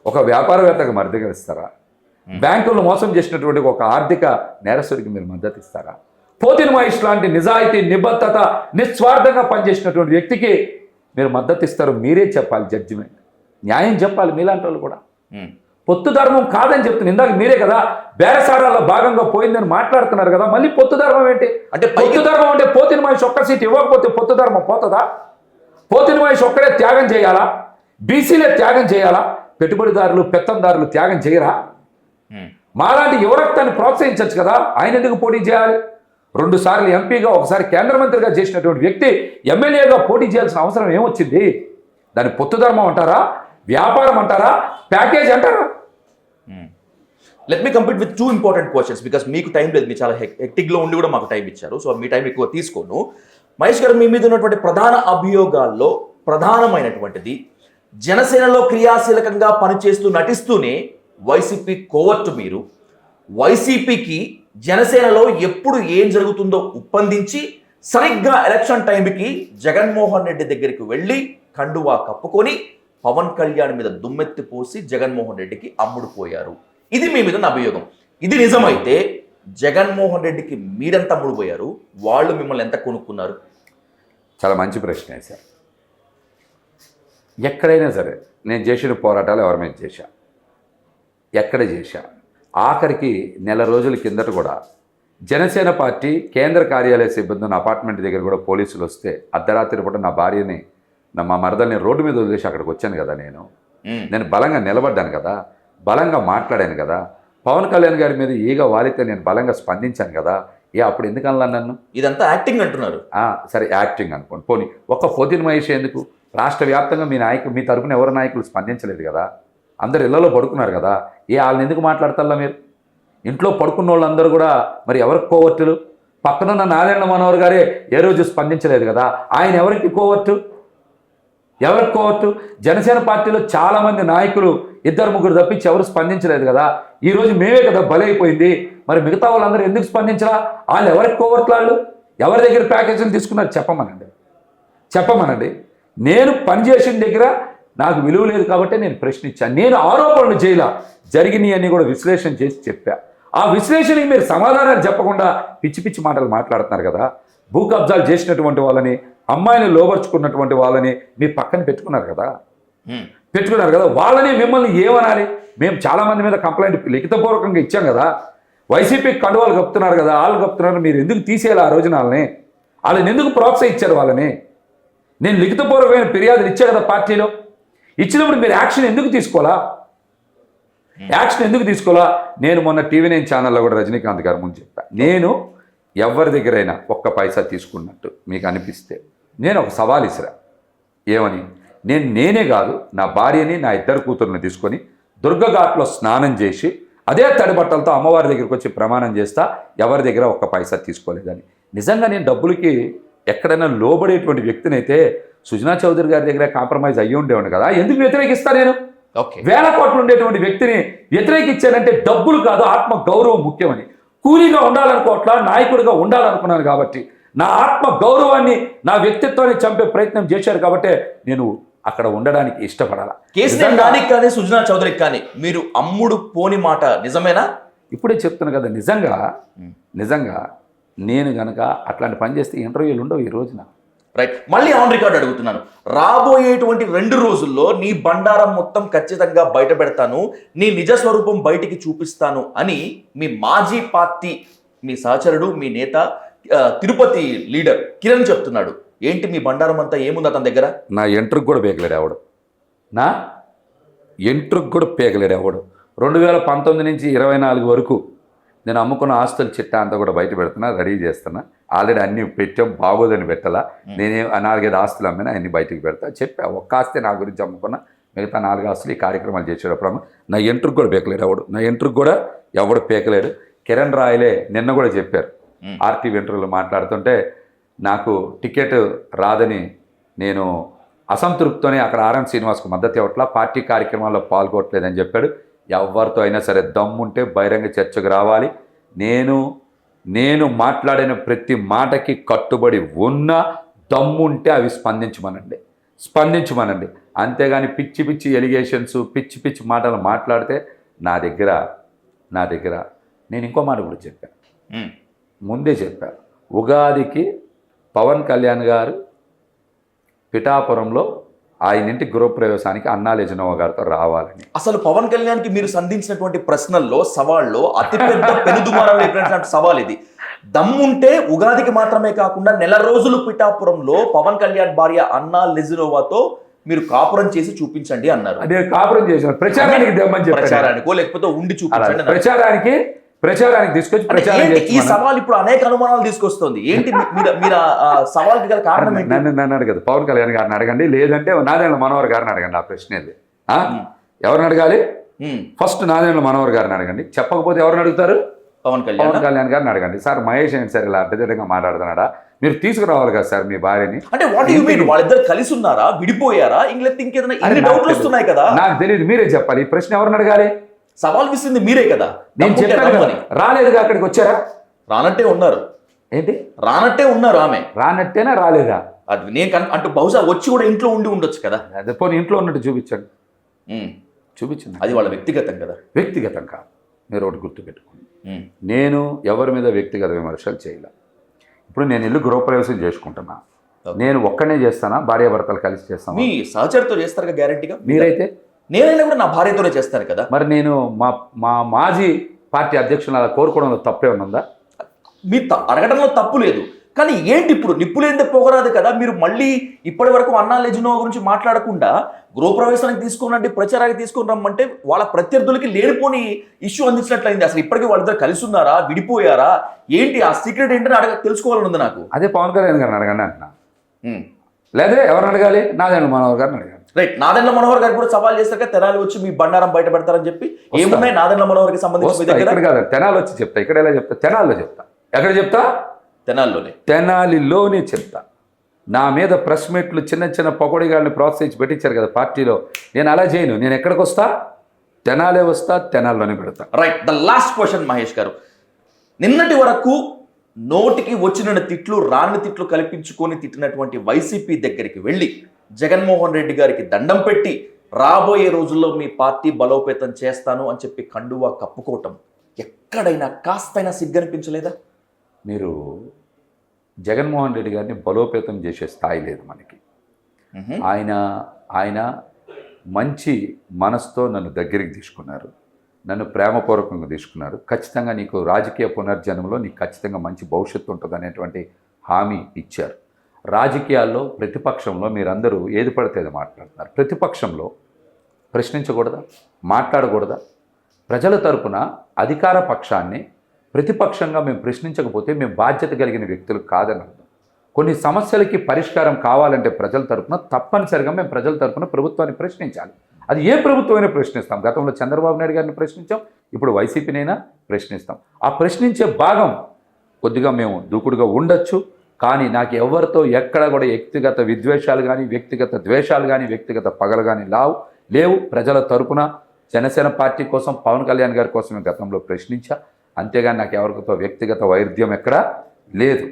ఒక వ్యాపారవేత్తకు మద్దతు ఇస్తారా? బ్యాంకులను మోసం చేసినటువంటి ఒక ఆర్థిక నేరస్తుడికి మీరు మద్దతు ఇస్తారా? పోతిన మహేష్ లాంటి నిజాయితీ, నిబద్ధత, నిస్వార్థంగా పనిచేసినటువంటి వ్యక్తికి మీరు మద్దతు ఇస్తారు. మీరే చెప్పాలి, జడ్జిమెంట్ న్యాయం చెప్పాలి. మీలాంటి వాళ్ళు కూడా పొత్తు ధర్మం కాదని చెప్తున్నారు. ఇందాక మీరే కదా బేరసారాల్లో భాగంగా పోయిందని మాట్లాడుతున్నారు కదా, మళ్ళీ పొత్తు ధర్మం ఏంటి? అంటే పొత్తు ధర్మం అంటే పోతిన మహేష్ ఒక్క సీట్ ఇవ్వకపోతే పొత్తు ధర్మం పోతుందా? పోతిన మహేష్ ఒక్కడే త్యాగం చేయాలా? బీసీలే త్యాగం చేయాలా? పెట్టుబడిదారులు, పెత్తందారులు త్యాగం చేయరా? మాలాంటి యువరక్తాన్ని ప్రోత్సహించవచ్చు కదా. ఆయన ఎందుకు పోటీ చేయాలి? 2 సార్లు ఎంపీగా, ఒకసారి కేంద్ర మంత్రిగా చేసినటువంటి వ్యక్తి ఎమ్మెల్యేగా పోటీ చేయాల్సిన అవసరం ఏమొచ్చింది? దాన్ని పొత్తు ధర్మం అంటారా? వ్యాపారం అంటారా? ప్యాకేజ్ అంటారా? Let me complete with 2 important questions, because మీకు టైం లేదు, మీరు చాలా హెక్టిక్లో ఉండి కూడా మాకు టైం ఇచ్చారు, సో మీ టైం ఎక్కువ తీసుకోను. మహేష్ గారు, మీ మీద ఉన్నటువంటి ప్రధాన అభియోగాల్లో ప్రధానమైనటువంటిది జనసేనలో క్రియాశీలకంగా పనిచేస్తూ నటిస్తూనే వైసీపీ కోవర్టు మీరు. వైసీపీకి జనసేనలో ఎప్పుడు ఏం జరుగుతుందో ఉప్పందించి సరిగ్గా ఎలక్షన్ టైంకి జగన్మోహన్ రెడ్డి దగ్గరికి వెళ్ళి కండువా కప్పుకొని పవన్ కళ్యాణ్ మీద దుమ్మెత్తి పోసి జగన్మోహన్ రెడ్డికి అమ్ముడు పోయారు. ఇది మీ మీద నా అభియోగం. ఇది నిజమైతే జగన్మోహన్ రెడ్డికి మీరెంత అమ్ముడు పోయారు, వాళ్ళు మిమ్మల్ని ఎంత కొనుక్కున్నారు? చాలా మంచి ప్రశ్న సార్. ఎక్కడైనా సరే నేను చేసిన పోరాటాలు ఎవరి మీద చేశా, ఎక్కడ చేశా, ఆఖరికి నెల రోజుల కిందట కూడా జనసేన పార్టీ కేంద్ర కార్యాలయ సిబ్బంది ఉన్న అపార్ట్మెంట్ దగ్గర కూడా పోలీసులు వస్తే అర్ధరాత్రి పూట నా భార్యని మా మరదల్ని రోడ్డు మీద వదిలేసి అక్కడికి వచ్చాను కదా. నేను బలంగా నిలబడ్డాను కదా, బలంగా మాట్లాడాను కదా. పవన్ కళ్యాణ్ గారి మీద ఈగ వాలితే నేను బలంగా స్పందించాను కదా. అప్పుడు ఎందుకు అనలా నన్ను? ఇదంతా యాక్టింగ్ అంటున్నారు. సరే యాక్టింగ్ అనుకోండి, పోనీ ఒక్క పోతిన మహేష్ ఎందుకు? రాష్ట్ర వ్యాప్తంగా మీ తరపున ఎవరు నాయకులు స్పందించలేదు కదా, అందరు ఇళ్లలో పడుకున్నారు కదా. వాళ్ళని ఎందుకు మాట్లాడతారా మీరు? ఇంట్లో పడుకున్న వాళ్ళందరూ కూడా మరి ఎవరికి కోవర్టులు? పక్కనున్న నారాయణ మనోహర్ గారే ఏ రోజు స్పందించలేదు కదా. ఆయన ఎవరికి కోవర్టు? ఎవరికి కోవర్టు? జనసేన పార్టీలో చాలామంది నాయకులు 2-3 తప్పించి ఎవరు స్పందించలేదు కదా. ఈరోజు మేమే కదా బలైపోయింది. మరి మిగతా వాళ్ళందరూ ఎందుకు స్పందించరా? వాళ్ళు ఎవరికి కోవర్ట్లు? వాళ్ళు ఎవరి దగ్గర ప్యాకేజీలు తీసుకున్నారు చెప్పమనండి. నేను పనిచేసిన దగ్గర నాకు విలువ లేదు కాబట్టి నేను ప్రశ్నించాను. నేను ఆరోపణలు చేయలా, జరిగినాయి అన్నీ కూడా విశ్లేషణ చేసి చెప్పా. ఆ విశ్లేషణకి మీరు సమాధానాలు చెప్పకుండా పిచ్చి పిచ్చి మాటలు మాట్లాడుతున్నారు కదా. భూ కబ్జాలు చేసినటువంటి వాళ్ళని, అమ్మాయిని లోబర్చుకున్నటువంటి వాళ్ళని మీ పక్కన పెట్టుకున్నారు కదా. వాళ్ళని మిమ్మల్ని ఏమనాలి? మేము చాలామంది మీద కంప్లైంట్ లిఖితపూర్వకంగా ఇచ్చాం కదా. వైసీపీ కండువాలు కప్పుతున్నారు కదా, వాళ్ళు కప్పుతున్నారు. మీరు ఎందుకు తీసేయాలి ఆ రోజున వాళ్ళని ఎందుకు ప్రోత్సహించారు వాళ్ళని? నేను లిఖితపూర్వకమైన ఫిర్యాదులు ఇచ్చా కదా పార్టీలో. ఇచ్చినప్పుడు మీరు యాక్షన్ ఎందుకు తీసుకోవాలా? నేను మొన్న టీవీ9 ఛానల్లో కూడా రజనీకాంత్ గారి ముందు చెప్పాను. నేను ఎవరి దగ్గరైనా ఒక్క పైసా తీసుకున్నట్టు మీకు అనిపిస్తే నేను ఒక సవాల్ ఇసిరా. ఏమని? నేనే కాదు, నా భార్యని, నా 2 కూతుర్ని తీసుకొని దుర్గఘాట్లో స్నానం చేసి అదే తడి బట్టలతో అమ్మవారి దగ్గరికి వచ్చి ప్రమాణం చేస్తా, ఎవరి దగ్గర ఒక్క పైసా తీసుకోలేదని. నిజంగా నేను డబ్బులకి ఎక్కడైనా లోబడేటువంటి వ్యక్తినైతే సుజనా చౌదరి గారి దగ్గర కాంప్రమైజ్ అయ్యి ఉండేవాడు కదా. ఎందుకు వ్యతిరేకిస్తా? నేను వేల కోట్లు ఉండేటువంటి వ్యక్తిని వ్యతిరేకించానంటే డబ్బులు కాదు, ఆత్మ గౌరవం ముఖ్యమని. కూలీగా ఉండాలనుకోవట్లా, నాయకుడిగా ఉండాలనుకున్నాను కాబట్టి, నా ఆత్మ గౌరవాన్ని, నా వ్యక్తిత్వాన్ని చంపే ప్రయత్నం చేశారు కాబట్టి నేను అక్కడ ఉండడానికి ఇష్టపడాల. కేసీఆర్ కానీ సుజనా చౌదరికి కానీ మీరు అమ్ముడు పోని మాట నిజమేనా? ఇప్పుడే చెప్తున్నా కదా. నిజంగా నేను గనక అట్లాంటి పని చేస్తే ఇంటర్వ్యూలు ఉండవు ఈ రోజున. రైట్. మళ్ళీ ఆన్ రికార్డ్ అడుగుతున్నాను. రాబోయేటువంటి 2 రోజుల్లో నీ బండారం మొత్తం ఖచ్చితంగా బయట పెడతాను, నీ నిజ స్వరూపం బయటికి చూపిస్తాను అని మీ మాజీ పార్టీ, మీ సహచరుడు, మీ నేత, తిరుపతి లీడర్ కిరణ్ చెప్తున్నాడు. ఏంటి మీ బండారం అంతా ఏముంది అతని దగ్గర? నా ఎంట్రుకు కూడా పేకలేడు ఎవడు. 2019 నుంచి 24 వరకు నేను అమ్ముకున్న ఆస్తుల చిట్టా అంతా కూడా బయట పెడుతున్నా, రెడీ చేస్తున్నా. ఆల్రెడీ అన్ని పెట్టాం, బాగోదని పెట్టాలా. నేనే 4-5 ఆస్తులు అమ్మినా అన్ని బయటికి పెడతా. చెప్పా, ఒక్క ఆస్తే నా గురించి అమ్ముకున్నా, మిగతా 4 ఆస్తులు ఈ కార్యక్రమాలు చేసేటప్పుడు నా ఎంట్రుకు కూడా పేకలేడు. కిరణ్ రాయలే నిన్న కూడా చెప్పారు, ఆర్టీవీ ఇంటర్వ్యూలో మాట్లాడుతుంటే, నాకు టికెట్ రాదని నేను అసంతృప్తితోనే అక్కడ ఆర్ఎం శ్రీనివాస్కు మద్దతు ఇవ్వట్లా, పార్టీ కార్యక్రమాల్లో పాల్గొట్టలేదని చెప్పాడు. ఎవరితో అయినా సరే దమ్ముంటే బహిరంగ చర్చకు రావాలి. నేను మాట్లాడిన ప్రతి మాటకి కట్టుబడి ఉన్న దమ్ముంటే అవి స్పందించమనండి. అంతేగాని పిచ్చి పిచ్చి ఎలిగేషన్స్, పిచ్చి పిచ్చి మాటలు మాట్లాడితే నా దగ్గర నేను ఇంకో మాట కూడా చెప్పాను, ముందే చెప్పాను. ఉగాదికి పవన్ కళ్యాణ్ గారు పిఠాపురంలో ఆయన ఇంటి గృహప్రవేశానికి అన్నాల యజనోవ గారితో రావాలని. అసలు పవన్ కళ్యాణ్కి మీరు సంధించినటువంటి ప్రశ్నల్లో, సవాళ్ళలో అతిపెద్ద పెనుదుమారం లేపినటువంటి సవాల్ ఇది. దమ్ముంటే ఉగాదికి మాత్రమే కాకుండా నెల రోజులు పిఠాపురంలో పవన్ కళ్యాణ్ భార్య అన్నా లెజినోవాతో మీరు కాపురం చేసి చూపించండి అన్నారు. అదే కాపురం చేశారు. ప్రచారానికో లేకపోతే ఉండి చూపించండి. ప్రచారానికి తీసుకొచ్చి ప్రచారం. ఈ సవాల్ ఇప్పుడు అనేక అనుమానాలు తీసుకొస్తుంది. ఏంటి మీరు సవాల్కి గల కారణం? నన్ను అడగదు, పవన్ కళ్యాణ్ గారిని అడగండి, లేదంటే నారాయణ మనోహర్ గారిని అడగండి. ఆ ప్రశ్న ఎవరిని అడగాలి? ఫస్ట్ నారాయణ మనోహర్ గారిని అడగండి. చెప్పకపోతే ఎవరిని అడుగుతారు? పవన్ కళ్యాణ్ గారిని అడగండి. సార్ మహేష్ ఏంటి సార్ ఇలా అడ్డదిడ్డంగా మాట్లాడుతున్నాడా? మీరు తీసుకురావాలి కదా సార్ మీ భార్యని. అంటే వాట్ యు మీన్? వాళ్ళిద్దరు కలిసి ఉన్నారా, విడిపోయారా, ఇంకేదైనా డౌట్లు వస్తున్నాయి కదా. నాకు తెలియదు, మీరే చెప్పాలి. ఈ ప్రశ్న ఎవరిని అడగాలి? సవాల్ విసింది మీరే కదా. నేను చెప్పాను, రాలేదుగా, అక్కడికి వచ్చారా? రానట్టే ఉన్నారు. ఏంటి రానట్టే ఉన్నారు? ఆమె రానట్టేనా రాలేదా? అది నేను అంటూ బహుశా వచ్చి కూడా ఇంట్లో ఉండి ఉండొచ్చు కదా. అదే పోనీ ఇంట్లో ఉన్నట్టు చూపించండి, ఉమ్. చూపించింది. అది వాళ్ళ వ్యక్తిగతం కదా. వ్యక్తిగతం కాదు, మీరు ఒకటి గుర్తుపెట్టుకోండి. నేను ఎవరి మీద వ్యక్తిగత విమర్శలు చేయలే. ఇప్పుడు నేను ఇల్లు గృహప్రవేశం చేసుకుంటున్నా, నేను ఒక్కనే చేస్తానా, భార్యాభర్తలు కలిసి చేస్తాను? మీ సహచరితో చేస్తారు కదా గ్యారంటీగా. మీరైతే? నేనైనా కూడా నా భార్యతోనే చేస్తాను కదా. మరి నేను మా మాజీ పార్టీ అధ్యక్షులు అలా కోరుకోవడంలో తప్పే ఉన్నదా? మీ అడగడంలో తప్పు లేదు, కానీ ఏంటి ఇప్పుడు నిప్పులేందే పొగరాదు కదా. మీరు మళ్ళీ ఇప్పటి వరకు అన్నా లెజినో గురించి మాట్లాడకుండా గృహప్రవేశానికి తీసుకురండి, ప్రచారానికి తీసుకుని రమ్మంటే వాళ్ళ ప్రత్యర్థులకి లేనిపోని ఇష్యూ అందించినట్లయింది. అసలు ఇప్పటికీ వాళ్ళిద్దరు కలిసి ఉన్నారా, విడిపోయారా, ఏంటి ఆ సీక్రెట్ ఏంటని తెలుసుకోవాలని ఉంది నాకు. అదే పవన్ కళ్యాణ్ గారిని అడగండి అంటున్నా. లేదా ఎవరిని అడగాలి? నాదెండ్ల మనోహర్ గారిని అడగాలి. రైట్, నాదెండ్ల మనోహర్ గారు కూడా సవాల్ చేశాక తెనాలి వచ్చి మీ బండారం బయట పెడతారని చెప్పి ఏమున్నాయి నాదెండ్ల మనోహర్కి సంబంధించి? ఇక్కడ కాదు, తెనాలి వచ్చి చెప్తా. ఇక్కడ ఎలా చెప్తా? తెనాలిలో చెప్తా. ఎక్కడ చెప్తా? తెనాలిలోనే. తెనాలిలోనే చెప్తా. నా మీద ప్రెస్ మీట్లు చిన్న చిన్న పకోడీగాళ్ళని ప్రోత్సహించి పెట్టించారు కదా పార్టీలో. నేను అలా చేయను. నేను ఎక్కడికి వస్తా? తెనాలే వస్తా, తెనాల్లోనే పెడతా. Right, the last question Mahesh గారు. నిన్నటి వరకు నోటికి వచ్చిన తిట్లు రాని తిట్లు కల్పించుకొని తిట్టినటువంటి వైసీపీ దగ్గరికి వెళ్ళి జగన్మోహన్ రెడ్డి గారికి దండం పెట్టి రాబోయే రోజుల్లో మీ పార్టీ బలోపేతం చేస్తాను అని చెప్పి కండువా కప్పుకోవటం ఎక్కడైనా కాస్తైనా సిగ్గనిపించలేదా? మీరు జగన్మోహన్ రెడ్డి గారిని బలోపేతం చేసే స్థాయి లేదు మనకి. ఆయన మంచి మనసుతో నన్ను దగ్గరికి తీసుకున్నారు, నన్ను ప్రేమపూర్వకంగా తీసుకున్నారు. ఖచ్చితంగా నీకు రాజకీయ పునర్జన్మలో నీకు ఖచ్చితంగా మంచి భవిష్యత్తు ఉంటుంది అనేటువంటి హామీ ఇచ్చారు. రాజకీయాల్లో ప్రతిపక్షంలో మీరందరూ ఏది పడితే అది మాట్లాడుతున్నారు. ప్రతిపక్షంలో ప్రశ్నించకూడదా, మాట్లాడకూడదా? ప్రజల తరపున అధికార పక్షాన్ని ప్రతిపక్షంగా మేము ప్రశ్నించకపోతే మేము బాధ్యత కలిగిన వ్యక్తులు కాదని అర్థం. కొన్ని సమస్యలకి పరిష్కారం కావాలంటే ప్రజల తరపున తప్పనిసరిగా మేము ప్రజల తరపున ప్రభుత్వాన్ని ప్రశ్నించాలి. అది ఏ ప్రభుత్వమైనా ప్రశ్నిస్తాం. గతంలో చంద్రబాబు నాయుడు గారిని ప్రశ్నించాం, ఇప్పుడు వైసీపీనైనా ప్రశ్నిస్తాం. ఆ ప్రశ్నించే భాగం కొద్దిగా మేము దూకుడుగా ఉండొచ్చు, కానీ నాకు ఎవరితో ఎక్కడ కూడా వ్యక్తిగత విద్వేషాలు కానీ, వ్యక్తిగత ద్వేషాలు కానీ, వ్యక్తిగత పగలు కానీ లేవు. ప్రజల తరపున జనసేన పార్టీ కోసం, పవన్ కళ్యాణ్ గారి కోసం గతంలో ప్రశ్నించా. అంతేగాని నాకు ఎవరితో వ్యక్తిగత వైరుధ్యం ఎక్కడా లేదు,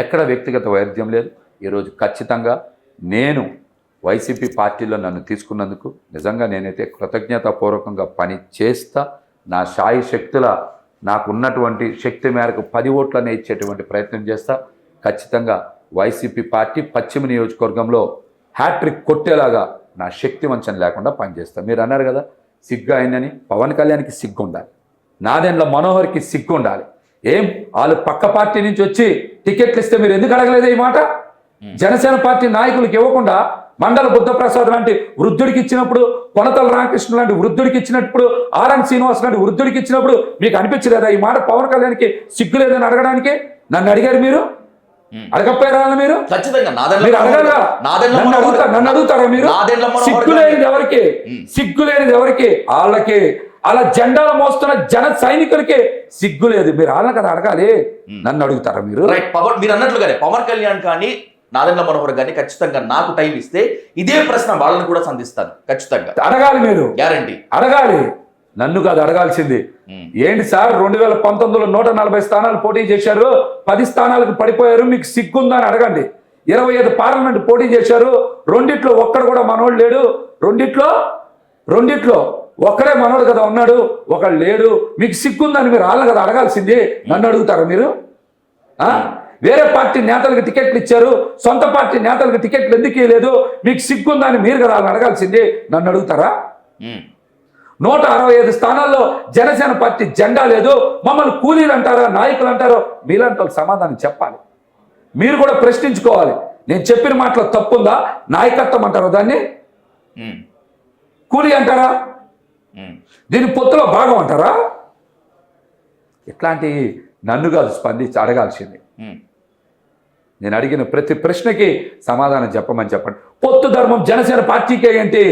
ఎక్కడ వ్యక్తిగత వైరుధ్యం లేదు. ఈరోజు ఖచ్చితంగా నేను వైసీపీ పార్టీలో నన్ను తీసుకున్నందుకు నిజంగా నేనైతే కృతజ్ఞతాపూర్వకంగా పని చేస్తా. నా శాయి శక్తుల నాకున్నటువంటి శక్తి మేరకు 10 ఓట్లనే ఇచ్చేటువంటి ప్రయత్నం చేస్తా. ఖచ్చితంగా వైసీపీ పార్టీ పశ్చిమ నియోజకవర్గంలో హ్యాట్రిక్ కొట్టేలాగా నా శక్తి వంచన లేకుండా పనిచేస్తా. మీరు అన్నారు కదా సిగ్గు అయిందని, పవన్ కళ్యాణ్కి సిగ్గు ఉండాలి, నాదెండ్ల మనోహర్కి సిగ్గు ఉండాలి. ఏం వాళ్ళు పక్క పార్టీ నుంచి వచ్చి టికెట్లు ఇస్తే మీరు ఎందుకు అడగలేదే ఈ మాట? జనసేన పార్టీ నాయకులకు ఇవ్వకుండా మండల బుద్ధప్రసాద్ లాంటి వృద్ధుడికి ఇచ్చినప్పుడు, కొనతల రామకృష్ణ లాంటి వృద్ధుడికి ఇచ్చినప్పుడు, ఆర్ఎన్ శ్రీనివాస్ లాంటి వృద్ధుడికి ఇచ్చినప్పుడు మీకు అనిపించలేదా ఈ మాట? పవన్ కళ్యాణ్కి సిగ్గు లేదని అడగడానికి నన్ను అడిగారు మీరు? అడగపోయారా మీరు? మీరు అడగలరా? నన్ను అడుగుతారా మీరు? సిగ్గు లేనిది ఎవరికి? సిగ్గు లేనిది ఎవరికి? వాళ్ళకి. అలా జెండాలు మోస్తున్న జన సైనికులకి సిగ్గు లేదు. మీరు వాళ్ళని కదా అడగాలి, నన్ను అడుగుతారా మీరు? మీరు అన్నట్లుగానే పవన్ కళ్యాణ్ కానీ నాదెండ్ల మనోహర్ కానీ ఖచ్చితంగా నాకు టైం ఇస్తే ఇదే ప్రశ్న వాళ్ళని కూడా సంధిస్తాను. ఖచ్చితంగా అడగాలి, మీరు గ్యారంటీ అడగాలి. నన్ను కాదు అడగాల్సింది. ఏంటి సార్ 2019లో 140 స్థానాలు పోటీ చేశారు, 10 స్థానాలకు పడిపోయారు, మీకు సిగ్గుందా అని అడగండి. 25 పార్లమెంట్ పోటీ చేశారు, రెండిట్లో ఒక్కడు కూడా మనోడు లేడు. రెండిట్లో ఒక్కడే మనోడు కదా ఉన్నాడు, ఒకడు లేడు. మీకు సిగ్గుందని మీరు వాళ్ళని కదా అడగాల్సింది, నన్ను అడుగుతారా మీరు? వేరే పార్టీ నేతలకు టికెట్లు ఇచ్చారు, సొంత పార్టీ నేతలకు టికెట్లు ఎందుకు ఇవ్వలేదు, మీకు సిగ్గుందని మీరు కదా వాళ్ళని అడగాల్సింది, నన్ను అడుగుతారా? 165 స్థానాల్లో జనసేన పార్టీ జెండా లేదు, మమ్మల్ని కూలీలు అంటారా, నాయకులు అంటారో, మీలాంటి వాళ్ళు సమాధానం చెప్పాలి. మీరు కూడా ప్రశ్నించుకోవాలి. నేను చెప్పిన మాటలో తప్పుందా? నాయకత్వం అంటారా దాన్ని? కూలీ అంటారా? దీని పొత్తులో భాగం అంటారా? ఇట్లాంటి నన్ను కాదు స్పందించి అడగాల్సింది. నేను అడిగిన ప్రతి ప్రశ్నకి సమాధానం చెప్పమని చెప్పండి. పొత్తు ధర్మం జనసేన పార్టీకే ఏంటి,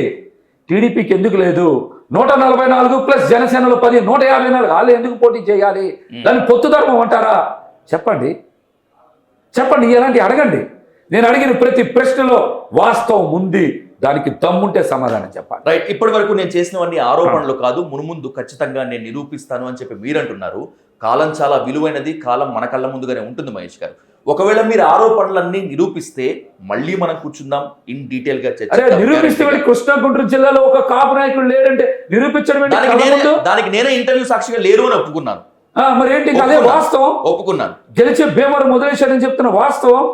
టీడీపీకి ఎందుకు లేదు? 144 ప్లస్ జనసేనలో 10, 154 వాళ్ళు ఎందుకు పోటీ చేయాలి? దాన్ని పొత్తు ధర్మం అంటారా? చెప్పండి. ఎలాంటి అడగండి. నేను అడిగిన ప్రతి ప్రశ్నలో వాస్తవం ఉంది, దానికి దమ్ముంటే సమాధానం చెప్పాలి. రైట్, ఇప్పటి వరకు నేను చేసినవన్నీ ఆరోపణలు కాదు, మునుముందు ఖచ్చితంగా నేను నిరూపిస్తాను అని చెప్పి మీరంటున్నారు. కాలం చాలా విలువైనది, కాలం మన కళ్ళ ముందుగానే ఉంటుంది మహేష్ గారు. ఒకవేళ మీరు ఆరోపణలన్నీ నిరూపిస్తే మళ్ళీ మనం కూర్చుందాం ఇన్ డీటెయిల్ గా అరే చర్చిద్దాం. నిరూపిస్తే వాడి కృష్ణా గుంటూరు జిల్లాలో ఒక కాపు నాయకుడు లేడంటే నిరూపించడం ఏంటి? దానికి నేనే ఇంటర్వ్యూ సాక్షిగా లేరు అని ఒప్పుకున్నాను. మరి ఏంటి అదే వాస్తవం. ఒప్పుకున్నాను. గెలిచే భీమవరం వదిలేశాడని చెప్తున్న వాస్తవం.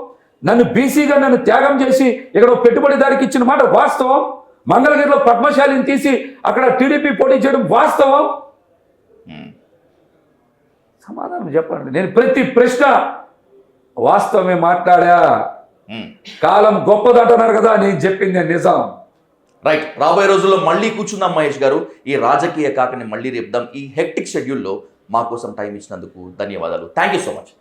నన్ను బీసీగా నన్ను త్యాగం చేసి ఇక్కడ పెట్టుబడిదారికి ఇచ్చిన మాట వాస్తవం. మంగళగిరిలో పద్మశాలిని తీసి అక్కడ టీడీపీ పోటీ చేయడం వాస్తవం. సమాధానం చెప్పండి. నేను ప్రతి ప్రశ్న వాస్తవమే మాట్లాడా. కాలం గొప్పదంటున్నారు కదా, నేను చెప్పింది నిజం. రైట్. రాబోయే రోజుల్లో మళ్ళీ కూర్చుందాం మహేష్ గారు. ఈ రాజకీయ కాకని మళ్ళీ రేపుదాం. ఈ హెక్టిక్ షెడ్యూల్లో మా కోసం టైం ఇచ్చినందుకు ధన్యవాదాలు. Thank you so much.